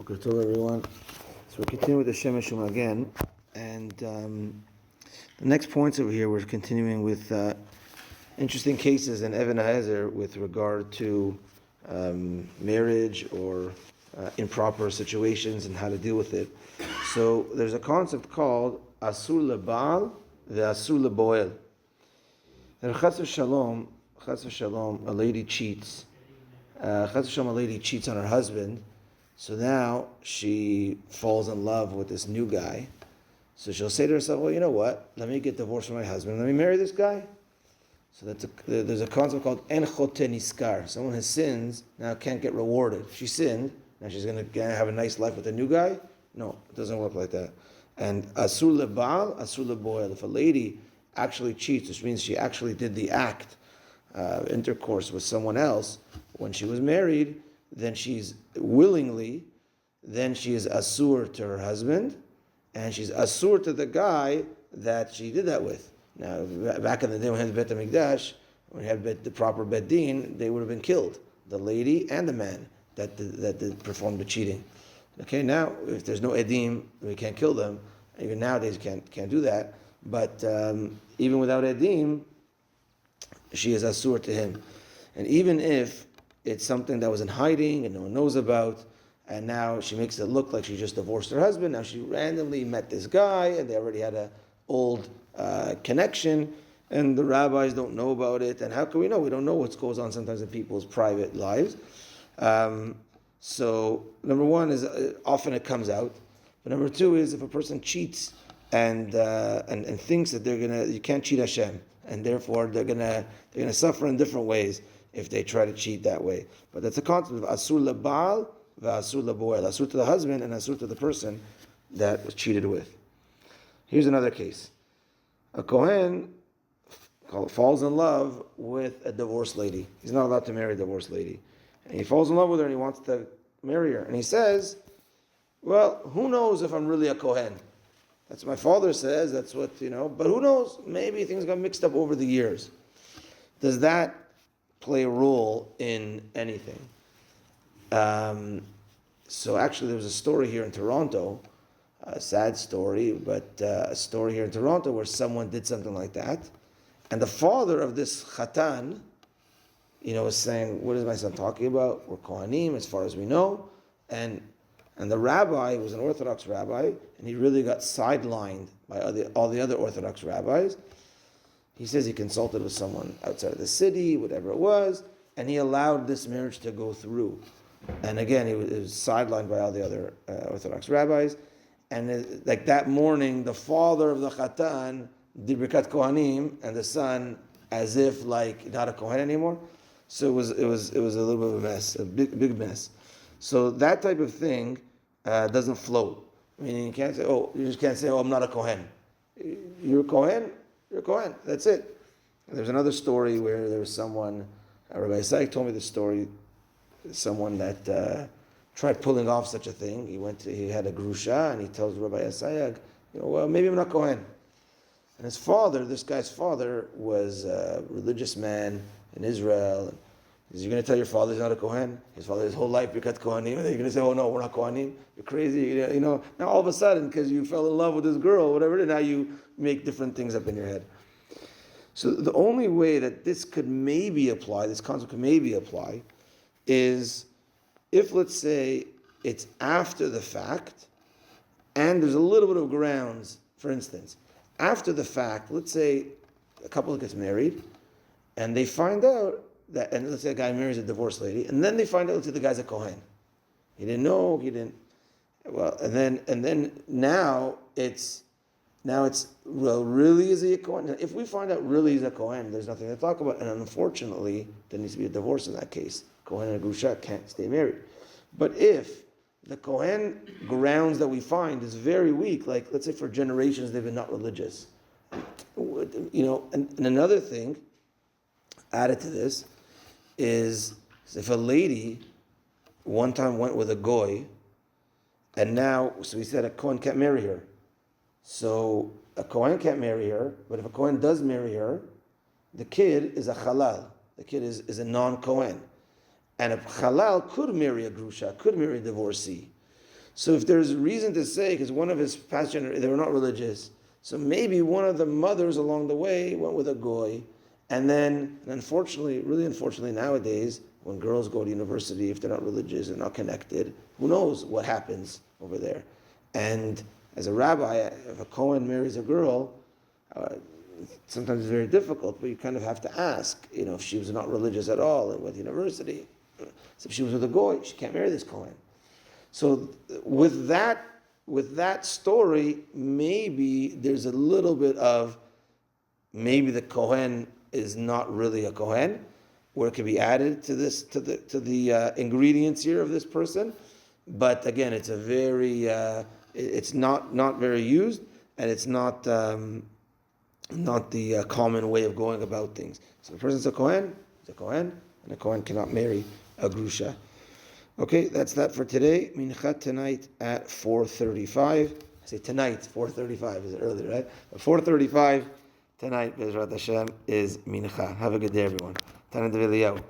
Good to everyone. So we're continuing with the Shemes umagen, and the next points over here, we're continuing with interesting cases in Even HaEzer with regard to marriage or improper situations and how to deal with it. So there's a concept called asur lebal ve'asur leboel. And chas v'shalom, a lady cheats. Chas v'shalom, a lady cheats on her husband. So now she falls in love with this new guy. So she'll say to herself, well, you know what? Let me get divorced from my husband. Let me marry this guy. So there's a concept called en chote niskar. Someone who sins now can't get rewarded. She sinned. Now she's going to have a nice life with a new guy? No, it doesn't work like that. And asur lebal, asur leboel. If a lady actually cheats, which means she actually did the act, intercourse with someone else when she was married, then she's willingly, then she is asur to her husband, and she's asur to the guy that she did that with. Now, back in the day when we had the Bet HaMikdash, when we had the proper Bet Din, they would have been killed, the lady and the man that performed the cheating. Okay, now, if there's no edim, we can't kill them. Even nowadays, can't do that. But even without edim, she is asur to him. And even if it's something that was in hiding and no one knows about, and now she makes it look like she just divorced her husband. Now she randomly met this guy, and they already had an old connection, and the rabbis don't know about it. And how can we know? We don't know what goes on sometimes in people's private lives. So number one is often it comes out, but number two is if a person cheats and thinks that you can't cheat Hashem, and therefore they're gonna suffer in different ways if they try to cheat that way. But that's a concept of asur lebal v'asur leboel, asur to the husband and asur to the person that was cheated with. Here's another case. A Kohen falls in love with a divorced lady. He's not allowed to marry a divorced lady. And he falls in love with her and he wants to marry her. And he says, well, who knows if I'm really a Kohen? That's what my father says, that's what, but who knows? Maybe things got mixed up over the years. Does that play a role in anything? So actually there was a story here in Toronto, a sad story, but a story here in Toronto where someone did something like that. And the father of this Khatan, was saying, what is my son talking about? We're Kohanim as far as we know. And the rabbi was an Orthodox rabbi, and he really got sidelined by all the other Orthodox rabbis. He says he consulted with someone outside of the city, whatever it was, and he allowed this marriage to go through. And again, he was sidelined by all the other Orthodox rabbis. And like that morning, the father of the Khatan did Birkat Kohanim, and the son as if like not a Kohen anymore. So it was a little bit of a mess, a big mess. So that type of thing doesn't float. I mean, you just can't say, I'm not a Kohen. You're a Kohen. You're a Kohen. That's it. And there's another story where there was someone, Rabbi Isaac told me the story, someone that tried pulling off such a thing. He had a grusha, and he tells Rabbi Isaac, well, maybe I'm not Kohen. And his father, this guy's father, was a religious man in Israel. And he says, you're going to tell your father he's not a Kohen? His father, his whole life, Birkat Kohanim. And then you're going to say, oh no, we're not Kohanim. You're crazy. Now all of a sudden, because you fell in love with this girl, whatever it is, now you make different things up in your head. So the only way that this concept could maybe apply, is if, let's say, it's after the fact, and there's a little bit of grounds. For instance, after the fact, let's say a couple gets married, and they find out that, and let's say a guy marries a divorced lady, and then they find out that the guy's a Kohen. He didn't know, well, and then now it's, well, really is he a Kohen? If we find out really he's a Kohen, there's nothing to talk about, and unfortunately, there needs to be a divorce in that case. Kohen and a Grusha can't stay married. But if the Kohen grounds that we find is very weak, like let's say for generations they've been not religious, and another thing added to this is if a lady one time went with a goy, and now, so we said a Kohen can't marry her. So a Kohen can't marry her, but if a Kohen does marry her, the kid is a halal. The kid is a non-Kohen. And a halal could marry a grusha, could marry a divorcee. So if there's reason to say, because one of his past generations, they were not religious, so maybe one of the mothers along the way went with a goy, and then, unfortunately, really unfortunately nowadays, when girls go to university, if they're not religious and not connected, who knows what happens over there. And as a rabbi, if a Kohen marries a girl, sometimes it's very difficult, but you kind of have to ask, if she was not religious at all and went to university. So if she was with a goy, she can't marry this Kohen. So with that story, maybe there's a little bit of, maybe the Kohen is not really a Kohen, where it can be added to the ingredients here of this person. But again, it's a very, it's not very used, and it's not the common way of going about things. So the person's a Kohen, he's a Kohen, and a Kohen cannot marry a Grusha. Okay, that's that for today. Mincha tonight at 4:35. I say tonight, 4:35, is it early, right? 4:35 tonight, Bezrat Hashem, is Mincha. Have a good day, everyone. Tanan Deviliyahu.